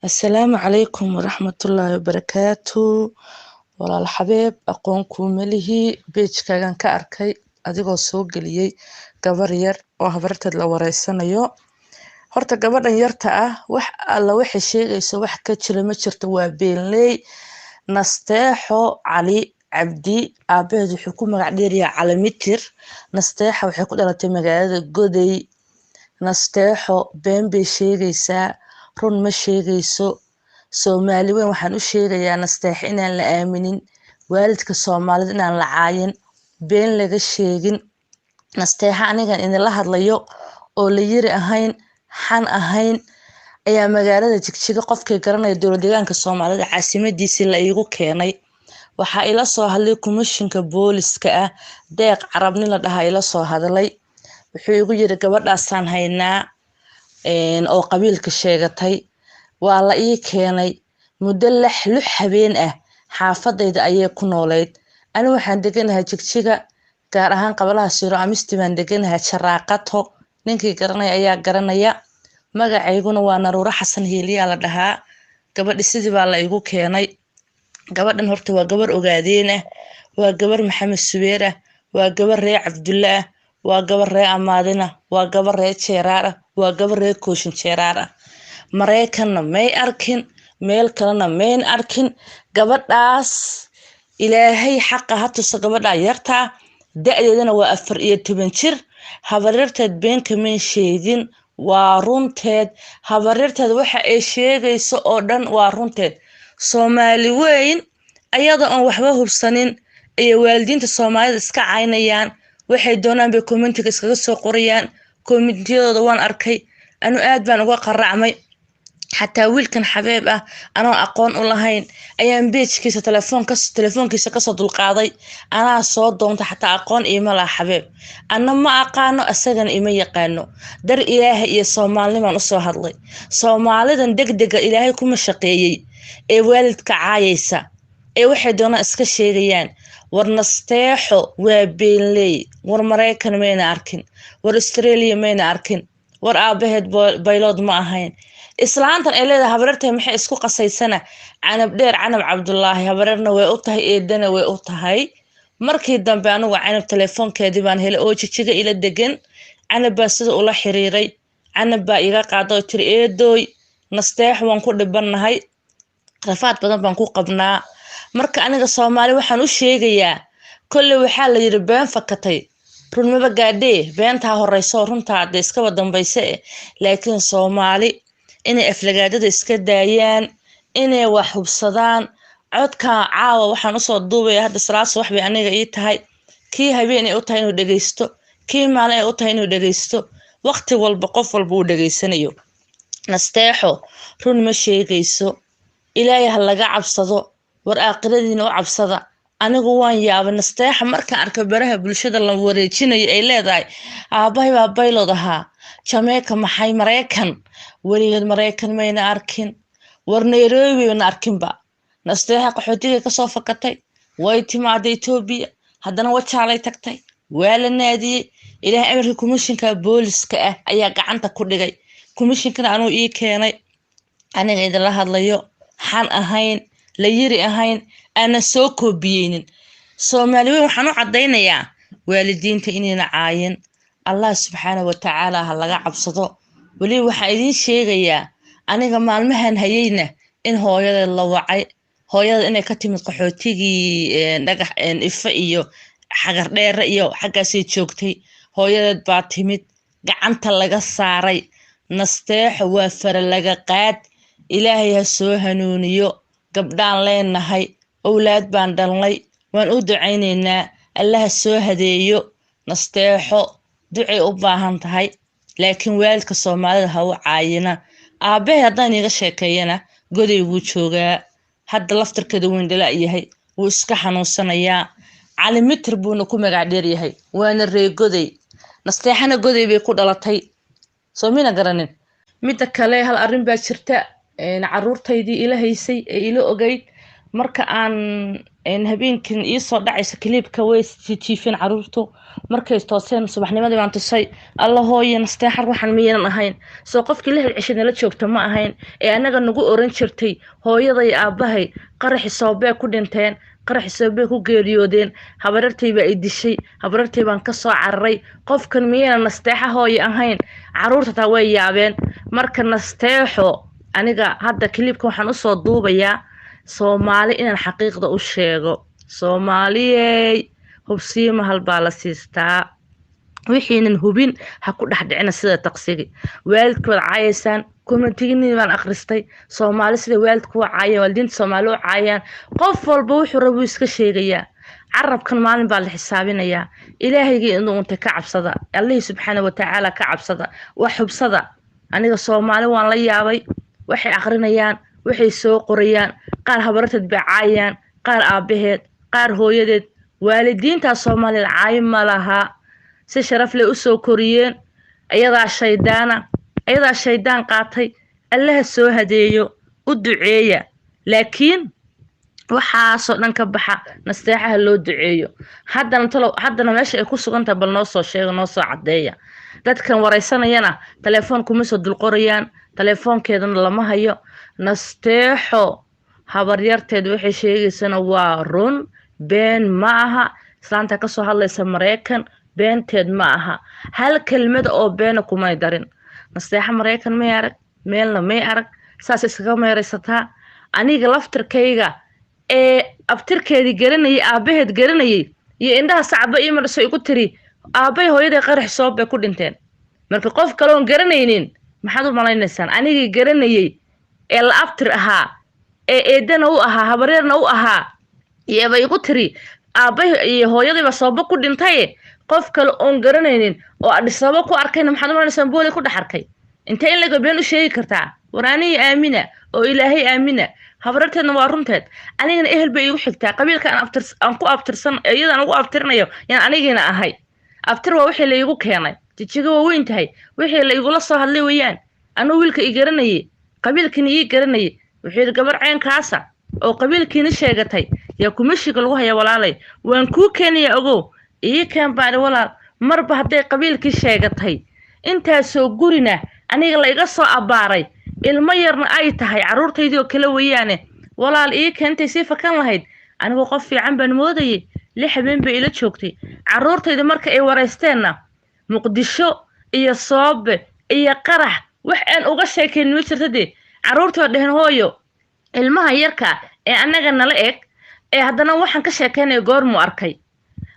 السلام عليكم ورحمة الله وبركاته. walaal xabeeb aqoon kuma lihi page-kaagan ka arkay adigoo soo geliyey gabar yar oo habarteed la wareysanayo. Horta gabadhan yarta ah wax alla waxay sheegayso wax ka jira ma jirto, waa beenley. Nasteexo Cali Cabdi aabaheed wuxuu ku magac dheeryahay Cali Mitir. Nasteexa waxay ku dhalatay magaalada Goday. Nasteexo been bay sheegaysaa, run ma sheegayso. Soomaali weyn waxaan u sheegayaa nasteexa inaan la aaminin, waalidka Soomaalida inaan la caayin, been laga sheegin. Nasteexa anigan idinla hadlayo oo la yiri ahayn, xan ahayn, ayaa magaalada Jigjiga qofkay garanaya dowlad deegaanka Soomaalida caasimadiisii la iigu keenay. Waxaa ila soo hadlay komishinka booliska ah, Deeq Carabni la dhahaa ila soo hadlay. Wuxuu igu yiri gabadhaasaan haynaa oo qabiilka sheegatay. Waa la ii keenay muddo lix habeen ah, xaafadayda ayay ku noolayd. Ani waxaan deganahay Jigjiga, gaar ahaan qabalaha Siro Amisti baan deganahay Sharaaqato. Ninkii garanaya ayaa garanaya. Magacayguna waa Naruuro Xasan Hiiliyaa la dhahaa. Gabadhi sidii baa la igu keenay. Gabadhan horta waa gabar ogaadeen ah, waa gabar Maxamed Subeer ah, waa gabar reer Cabdulla ah, waa gabar reer Amaadina, waa gabar reer Jeeraar ah, waa gabar reer Kooshin Jeeraar ah. Mareykanna may arkin, meel kalena mayn arkin. Gabadhaas ilaahay xaqa ha tuso gabadha yartaa, da'deedana waa 14 jir. Habaryarteed been kama sheegin, waa runteed. Habaryarteed waxa ay sheegayso oo dhan waa runteed. Soomaali weyn ayada aan waxba hubsanin ay waalidiinta Soomaalida iska caynayaan, waxay doonaan bay commentiga iskaga soo qorayaan. Commentiyadooda waan arkay, anu aad baan uga qaracmay. xataa wiilkan xabeeb ah anoo aqoon u lahayn ayaan page-kiisa telefoonkiisa kasoo dulqaaday. Anaa soo doonta xataa aqoon iima laha xabeeb, anna ma aqaano asagana ima yaqaano. Dar ilaahay iyo Soomaalinimaan usoo hadlay. Soomaalidan degdega ilaahay kuma shaqeeyey ee waalidka caayaysa ee waxay doonaan iska sheegayaan. War nasteexo waa beenley, war Mareykan mayna arkin, war Australia mayna arkin, war aabaheed baylood ma ahayn. Islaantan ay leedahay habaryartay maxay isku qasaysana Canab Dheer Canab Cabdullaahi habaryarna way u tahay, eedana way u tahay. Markii dambe anigu Canab telefoonkeedii baan helay oo Jigjiga ila degan. Canab baa sida ula xiriiray, Canab baa iga qaaday oo tiri eedooy nasteexo waan ku dhibanahay, rafaad badan baan ku qabnaa. Marka aniga Soomaali waxaan u sheegayaa, kolley waxaa la yiri been fakatay run maba gaadhee, beentaa horeyso runtaa hadda iskaba dambayse. Laakiin Soomaali inay aflagaadada iska daayaan, inay wax hubsadaan. Codka caawa waxaan usoo duubaya hadda salaas wax bay aniga ii tahay, kii habeen ay u tahay inuu dhageysto, kii maalin ay u tahay inuu dhageysto. Waqti walba qof walba uu dhageysanayo. Nasteexo run ma sheegayso, ilaahay ha laga cabsado, war aakhiradiina u cabsada. Anigu waan yaabay nasteexa markaan arko baraha bulshada la wareejinayo ay leedahay aabahay baa baylood ahaa, Jamaica maxay Mareykan, weligeed Mareykan mayna arkin, war Nairobi mayna arkinba. Nasteexa qaxootiga kasoo fakatay, way timaaday Itoobiya, haddana wajaalay tagtay, waa la naadiyey. Ilaahay amarkii komishinka booliska ah ayaa gacanta ku dhigay. Komishinkana anuu ii keenay, aniga idinla hadlayo, xan ahayn, la yiri ahayn, ana soo koobiyeynin. Soomaali weyn waxaan u cadaynayaa waalidiinta inayna caayin. Allah subxaanahu wa tacaala ha laga cabsado. Weli waxaan idiin sheegayaa aniga maalmahan hayayna in hooyadeed la wacay, hooyada inay ka timid qaxootigii dhagax ifa iyo xagar dheere iyo xaggaasay joogtay. Hooyadeed baa timid, gacanta laga saaray. Nasteexo waa fara laga qaad. Ilaahay ha soo hanuuniyo. Gabdhaan leenahay, awlaad baan dhalnay, waan u ducaynaynaa, Allah ha soo hadeeyo. Nasteexo ducay u baahan tahay, laakiin waalidka Soomaalida ha u caayina. Aabahay haddaan iga sheekeeyana Goday wuu joogaa, hadda laftarkeeda weyn dhala yahay, wuu iska xanuunsanayaa. Cali Mitir buuna ku magac dheer yahay, waana reer Goday. Nasteexana Goday bay ku dhalatay, soo mina garanin. Midda kale hal arrin baa jirta, caruurtaydii ila haysay ee ila ogayd marka aan habeenkin ii soo dhacaysa kiliibka way jiifeen caruurtu markay tooseen subaxnimadii baan tusay alla hooyo nasteexar waxaan miyaynan ahayn soo qofkii la helcishay nala joogta ma ahayn ee anaga nagu oran jirtay hooyaday aabbahay qaraxi soobee ku dhinteen qaraxi soobee ku geeriyoodeen habarartay baa i dishay habarartay baan ka soo cararay qofkan miyaynan nasteexa hooyo ahayn caruurta taa way yaabeen marka nasteexo aniga hadda kiliibka waxaan usoo duubayaa soomaali inaan xaqiiqda u sheego soomaaliyey hubsiima hal baa la siistaa wixiinan hubin ha ku dhex dhicina sida taqsigi waalidkood caayaysaan kumantigini baan akhristay soomaali sida waalidku u caayaan waalidiinta soomaali u caayaan qof walba wuxuu rabuu iska sheegayaa carabkan maalin baa la xisaabinayaa ilaahaygii inuu untay ka cabsada allihii subxaana watacaala ka cabsada wax hubsada aniga soomaali waan la yaabay waxay akrinayaan waxay soo qorayaan qaar habarteed bay caayaan qaar aabbaheed qaar hooyadeed waalidiintaa soomaalida caayo ma laha si sharaf leh u soo koriyeen ayadaa shaydaan qaatay allaha soo hadeeyo u duceeya laakiin waxaasoo dhan ka baxa nasteexaha loo duceeyo haddana meesha ay ku sugantahay bal noo soo sheega noo soo caddeeya dadkan waraysanayana telefoon kuma soo dulqorayaan telefoonkeedana lama hayo nasteexo habaryarteed waxay sheegaysana waa run been ma aha islaanta kasoo hadlaysa maraykan beenteed ma aha hal kelmada oo beena kumay darin nasteexa maraykan may arag meelna may arag saas iskaga meeraysataa aniga laftirkayga ee abtirkeedii garanayay aabbaheed garanayay iyo indhaha sacba ii marso igu tiri aabbay hooyaday qarax soobbay ku dhinteen marka qof kale oon garanaynin maxaad u malaynaysaan anigii garanayay ee la abtir ahaa ee eedana u ahaa habaryarna u ahaa iyaba igu tiri aabbay iyo hooyadayba sooba ku dhintaye qof kale oon garanaynin oo adhisaba ku arkayna maxaad u maleynaysaan booli ku dhex arkay intee in laga been u sheegi kartaa war aniga aamina oo ilaahay aamina habararteedna waa runteed anigana ehel bay igu xigtaa qabiilka aan ku abtirsan iyadaan ugu abtirinayo yaan anigiina ahay abtir waa wixii la igu keenay jijiga waa weyn tahay wixii la igula soo hadlay weeyaan anuu wiilka ii garanayay qabiilkiina ii garanayay wuxuu yidhi gabar ceenkaasa oo qabiilkiina sheegatay yaa kumishiga lagu haya walaalay waan kuu keenaya ogow ii keen baani walaal marba hadday qabiilkii sheegatay intaasoo gurina aniga la iga soo abbaaray ilmo yarna ay tahay carruurtaydii oo kale weeyaane walaal ii keentay sii fakan lahayd anigoo qof fiican baan moodayay 6 habeen bay ila joogtay carruurtayda marka ay waraysteenna muqdisho iyo soobe iyo qarax wax aan uga sheekayn ma jirtade carruurtoo dheheen hooyo ilmaha yarka ee annaga nala eg ee haddana waxaan ka sheekaynaya goormuu arkay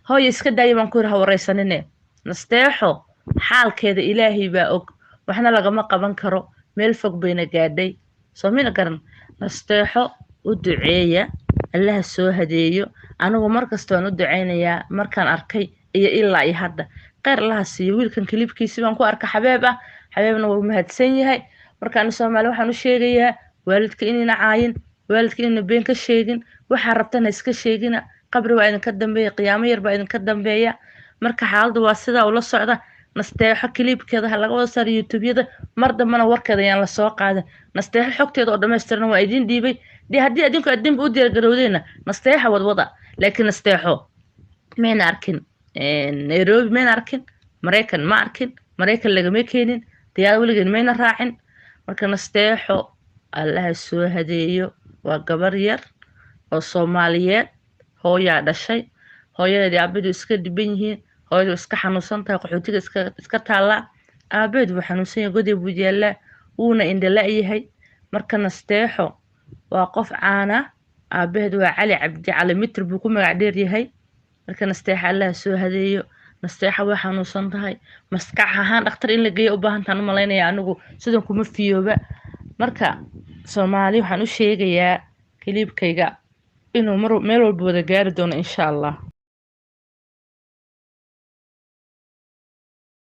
hooyo iska daaya baan ku yidhi ha waraysanine nasteexo xaalkeeda ilaahay baa og waxna lagama qaban karo meel fog bayna gaadhay soo mina garan nasteexo u duceeya allaha soo hadeeyo anigu markasta waan u ducaynayaa markaan arkay iyo ilaa iyo hadda kheyr allaha siiyo wiilkan kilibkiisi baan ku arka xabeeb ah xabeebna wuu mahadsan yahay markaan soomaali waxaan u sheegayaa waalidka inayna caayin waalidka inayna been ka sheegin waxaa rabtana iska sheegina qabri waa idinka dambeeya qiyaamo yar baa idinka dambeeya marka xaaladda waa sidaa ula socda nasteexo kilibkeeda ha laga wada saaro youtubeyada mar dambana warkeeda ayaan la soo qaadan nasteexo xogteeda oo dhammaystiran waa idin dhiibay dee haddii adinku adinba u diyaargarowdeenna nasteexa wadwada laakiin nasteexo mayna arkin nairobi mayna arkin maraykan ma arkin maraykan lagama keenin diyaar weligeed mayna raacin marka nasteexo allaha soo hadeeyo waa gabar yar oo soomaaliyeed hooyaa dhashay hooyadeedii aabaheedu iska dhiban yihiin hooyadu iska xanuunsan tahay qaxootiga iska taallaa aabaheedu wuu xanuunsan yahay goday buu yaallaa wuuna indhala-yahay marka nasteexo waa qof caana aabaheedu waa cali cabdi cali mitir buu ku magac dheer yahay marka nasteexa allaha soo hadeeyo nasteexa way xanuunsan tahay maskax ahaan dhakhtar in la geeyo u baahantaan u malaynaya anigu sidan kuma fiyooba marka soomaali waxaan u sheegayaa kiliibkayga inuu meel walba wada gaari doono insha allah